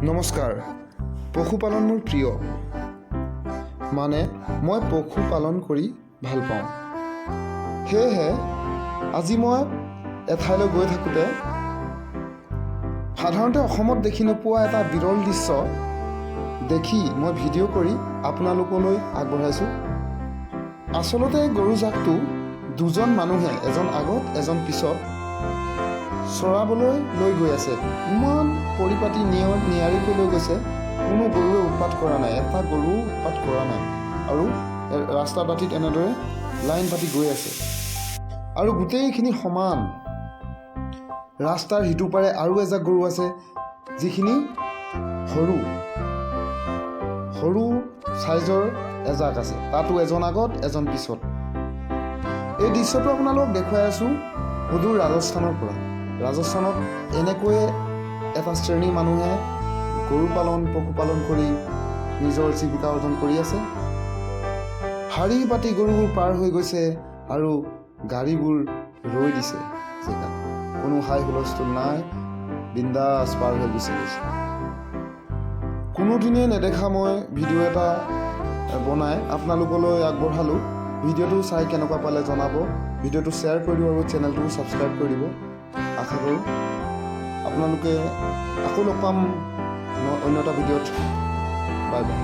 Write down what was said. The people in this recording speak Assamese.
নমস্কাৰ। পশুপালন মোৰ প্ৰিয়, মানে মই পশুপালন কৰি ভাল পাওঁ। সেয়েহে আজি মই এঠাইলৈ গৈ থাকোঁতে সাধাৰণতে অসমত দেখি নোপোৱা এটা বিৰল দৃশ্য দেখি মই ভিডিঅ' কৰি আপোনালোকলৈ আগবঢ়াইছোঁ। আচলতে গৰু জাকটো দুজন মানুহে, এজন আগত এজন পিছত চৰাবলৈ লৈ গৈ আছে। ইমান পৰিপাটি নিয়াৰিকৈ লৈ গৈছে, কোনো গৰুৱে উৎপাত কৰা নাই, এটা গৰু উৎপাত কৰা নাই। আৰু ৰাস্তা দাঁতিত এনেদৰে লাইন পাতি গৈ আছে আৰু গোটেইখিনি সমান। ৰাস্তাৰ সিটো পাৰে আৰু এজাক গৰু আছে, যিখিনি সৰু সৰু চাইজৰ এজাক আছে, তাতো এজন আগত এজন পিছত। এই দৃশ্যটো আপোনালোকক দেখুৱাই আছোঁ সুদূৰ ৰাজস্থানৰ পৰা। ৰাজস্থানত এনেকৈয়ে এটা শ্ৰেণীৰ মানুহে গৰু পালন পশুপালন কৰি নিজৰ জীৱিকা অৰ্জন কৰি আছে। শাৰী পাতি গৰুবোৰ পাৰ হৈ গৈছে আৰু গাড়ীবোৰ ৰৈ দিছে জেগাত, কোনো হাই হুলস্থুল নাই, বিন্দাছ পাৰ হৈ গৈছে। কোনোদিনেই নেদেখা মই ভিডিঅ' এটা বনাই আপোনালোকলৈ আগবঢ়ালোঁ। ভিডিঅ'টো চাই কেনেকুৱা পালে জনাব, ভিডিঅ'টো শ্বেয়াৰ কৰি দিব আৰু চেনেলটো ছাবস্ক্ৰাইব কৰি দিব। আশা কৰোঁ আপোনালোকে আকৌ লগ পাম অন্য এটা ভিডিঅ'ত। Bye bye.